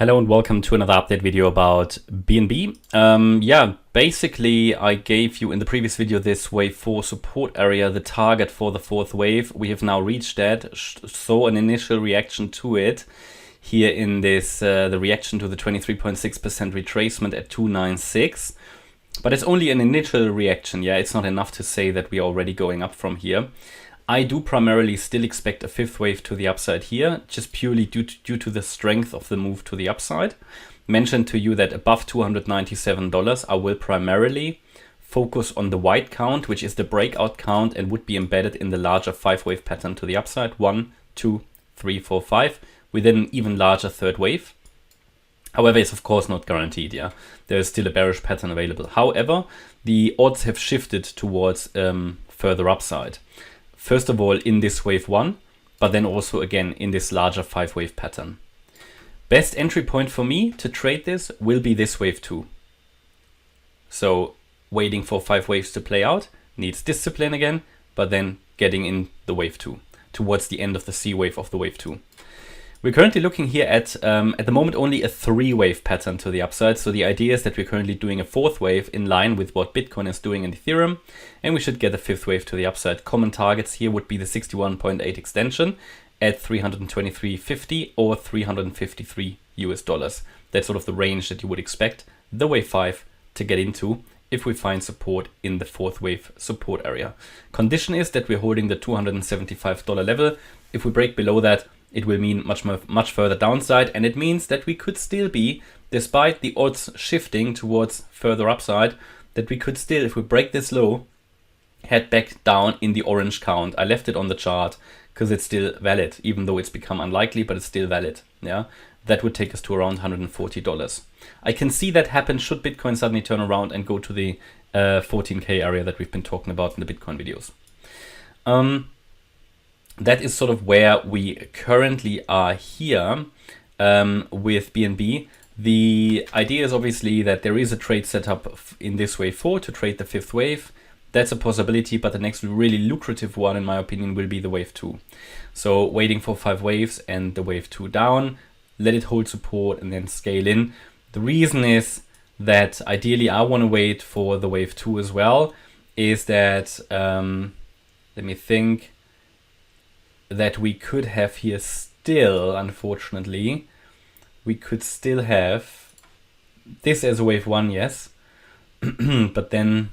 Hello and welcome to another update video about BNB. Basically I gave you in the previous video this wave 4 support area, the target for the fourth wave. We have now reached that, saw an initial reaction to it here in this, the reaction to the 23.6% retracement at 296. But it's only an initial reaction, it's not enough to say that we are already going up from here. I do primarily still expect a fifth wave to the upside here, just purely due to the strength of the move to the upside. Mentioned to you that above $297, I will primarily focus on the white count, which is the breakout count and would be embedded in the larger 5-wave pattern to the upside. 1, 2, 3, 4, 5, with an even larger third wave. However, it's of course not guaranteed, There is still a bearish pattern available. However, the odds have shifted towards further upside. First of all, in this wave 1, but then also again in this larger 5-wave pattern. Best entry point for me to trade this will be this wave 2. So waiting for 5 waves to play out, needs discipline again, but then getting in the wave 2, towards the end of the C wave of the wave 2. We're currently looking here at the moment only a 3-wave pattern to the upside. So the idea is that we're currently doing a 4th wave in line with what Bitcoin is doing in Ethereum. And we should get a 5th wave to the upside. Common targets here would be the 61.8 extension at 323.50 or 353 US dollars. That's sort of the range that you would expect the wave 5 to get into if we find support in the 4th wave support area. Condition is that we're holding the $275 level. If we break below that, it will mean much further downside, and it means that we could still be, despite the odds shifting towards further upside, that we could still, if we break this low, head back down in the orange count. I left it on the chart because it's still valid, even though it's become unlikely, but it's still valid. That would take us to around $140. I can see that happen should Bitcoin suddenly turn around and go to the 14K area that we've been talking about in the Bitcoin videos. That is sort of where we currently are here with BNB. The idea is obviously that there is a trade setup in this wave 4 to trade the 5th wave. That's a possibility, but the next really lucrative one, in my opinion, will be the wave 2. So waiting for 5 waves and the wave 2 down, let it hold support and then scale in. The reason is that ideally I want to wait for the wave 2 as well, is that, let me think, that we could have here still, unfortunately, we could still have this as a wave 1, yes, but then,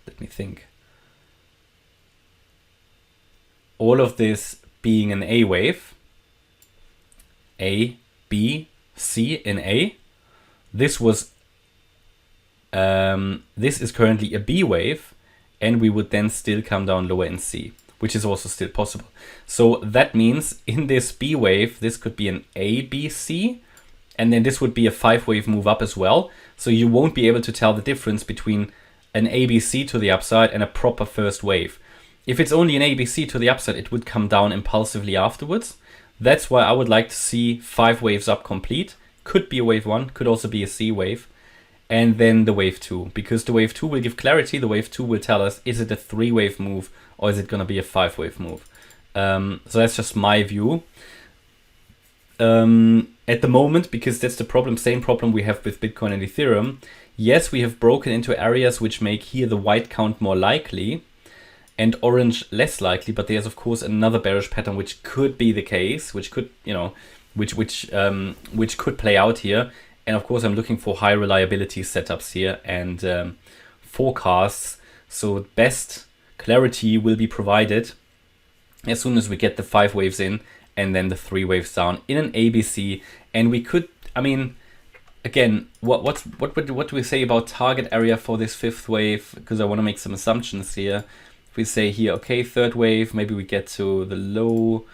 let me think, all of this being an A wave, A, B, C in A, this was, this is currently a B wave, and we would then still come down lower in C, which is also still possible. So that means in this B wave, this could be an A, B, C, and then this would be a 5-wave move up as well. So you won't be able to tell the difference between an ABC to the upside and a proper first wave. If it's only an ABC to the upside, it would come down impulsively afterwards. That's why I would like to see 5 waves up complete. Could be a wave 1, could also be a C wave. And then the wave 2, because the wave 2 will give clarity. The wave 2 will tell us, is it a 3-wave move or is it going to be a 5-wave move? So that's just my view. At the moment, because that's the problem, same problem we have with Bitcoin and Ethereum. Yes, we have broken into areas which make here the white count more likely and orange less likely, but there's of course another bearish pattern which could be the case, which could, which could play out here. And of course, I'm looking for high reliability setups here and forecasts. So best clarity will be provided as soon as we get the 5 waves in and then the 3 waves down in an ABC. And we could, again, what do we say about target area for this 5th wave? Because I want to make some assumptions here. If we say here, okay, 3rd wave, maybe we get to the low,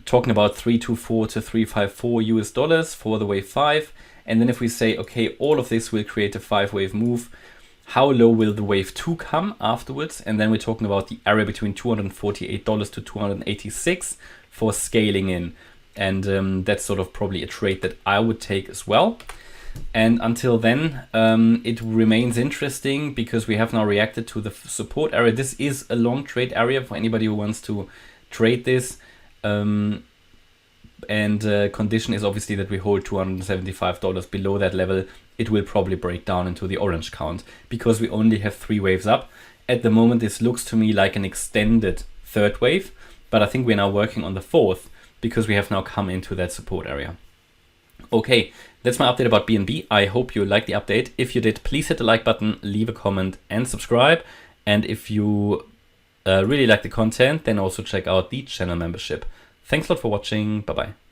talking about 324 to 354 US dollars for the wave 5. And then if we say, okay, all of this will create a 5-wave move, how low will the wave 2 come afterwards? And then we're talking about the area between $248 to 286 for scaling in. And that's sort of probably a trade that I would take as well. And until then, it remains interesting because we have now reacted to the support area. This is a long trade area for anybody who wants to trade this. and condition is obviously that we hold $275 below that level. It will probably break down into the orange count because we only have 3 waves up. At the moment, this looks to me like an extended 3rd wave, but I think we're now working on the 4th because we have now come into that support area. Okay, that's my update about BNB. I hope you liked the update. If you did, please hit the like button, leave a comment and subscribe. And if you really like the content, then also check out the channel membership. Thanks a lot for watching. Bye-bye.